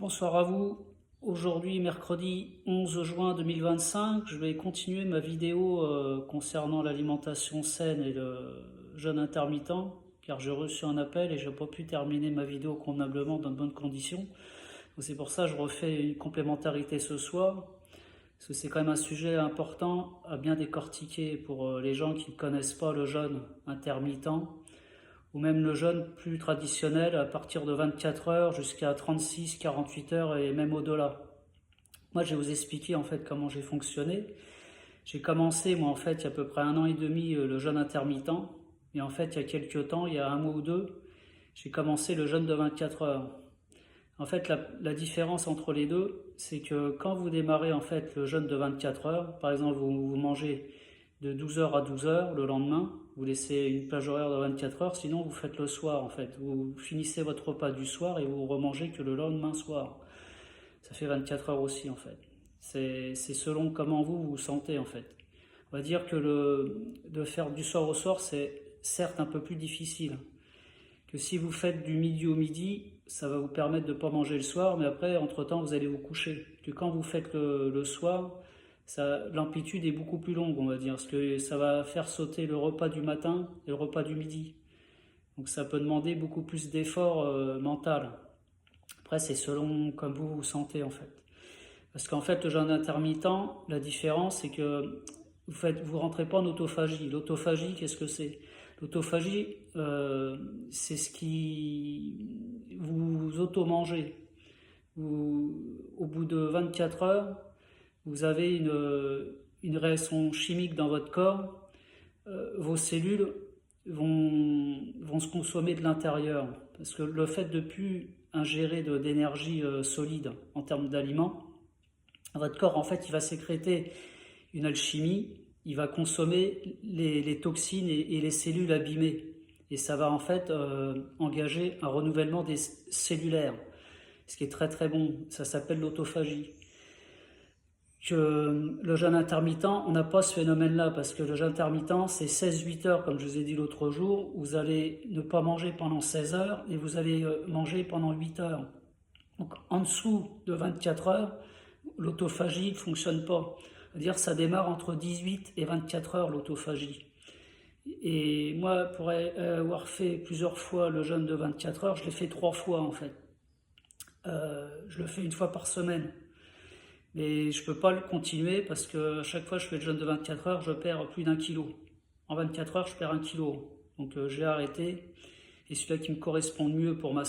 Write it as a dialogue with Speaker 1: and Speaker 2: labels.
Speaker 1: Bonsoir à vous. Aujourd'hui, mercredi 11 juin 2025, je vais continuer ma vidéo concernant l'alimentation saine et le jeûne intermittent, car j'ai reçu un appel et je n'ai pas pu terminer ma vidéo convenablement dans de bonnes conditions. Donc c'est pour ça que je refais une complémentarité ce soir, parce que c'est quand même un sujet important à bien décortiquer pour les gens qui ne connaissent pas le jeûne intermittent, ou même le jeûne plus traditionnel à partir de 24 heures jusqu'à 36, 48 heures et même au-delà. Moi, je vais vous expliquer en fait comment j'ai fonctionné. J'ai commencé, moi, en fait, il y a à peu près 1 an et demi, le jeûne intermittent. Et en fait, il y a quelques temps, il y a un mois ou deux, j'ai commencé le jeûne de 24 heures. En fait, la différence entre les deux, c'est que quand vous démarrez en fait le jeûne de 24 heures, par exemple, vous mangez de 12 heures à 12 heures le lendemain, vous laissez une plage horaire de 24 heures, sinon vous faites le soir en fait. Vous finissez votre repas du soir et vous remangez que le lendemain soir. Ça fait 24 heures aussi en fait. C'est selon comment vous vous sentez en fait. On va dire que de faire du soir au soir, c'est certes un peu plus difficile. Que si vous faites du midi au midi, ça va vous permettre de ne pas manger le soir, mais après, entre-temps, vous allez vous coucher. Que quand vous faites le soir, l'amplitude est beaucoup plus longue, on va dire, parce que ça va faire sauter le repas du matin et le repas du midi. Donc ça peut demander beaucoup plus d'effort mental. Après, c'est selon comme vous vous sentez, en fait. Parce qu'en fait, le jeûne intermittent, la différence, c'est que vous rentrez pas en autophagie. L'autophagie, qu'est-ce que c'est? L'autophagie, c'est ce qui vous auto-mangez. Au bout de 24 heures, vous avez une réaction chimique dans votre corps. Vos cellules vont se consommer de l'intérieur. Parce que le fait de ne plus ingérer d'énergie solide en termes d'aliments, votre corps, en fait, il va sécréter une alchimie, il va consommer les toxines et les cellules abîmées. Et ça va en fait engager un renouvellement des cellulaires, ce qui est très très bon. Ça s'appelle l'autophagie. Que le jeûne intermittent, on n'a pas ce phénomène-là, parce que le jeûne intermittent, c'est 16-8 heures, comme je vous ai dit l'autre jour. Vous allez ne pas manger pendant 16 heures et vous allez manger pendant 8 heures. Donc en dessous de 24 heures, l'autophagie ne fonctionne pas. C'est-à-dire que ça démarre entre 18 et 24 heures l'autophagie. Et moi, pour avoir fait plusieurs fois le jeûne de 24 heures, je l'ai fait 3 fois en fait. Je le fais une fois par semaine. Mais je ne peux pas le continuer parce que à chaque fois que je fais le jeûne de 24 heures, je perds plus d'1 kilo. En 24 heures, je perds 1 kilo. Donc j'ai arrêté. Et celui-là qui me correspond mieux pour ma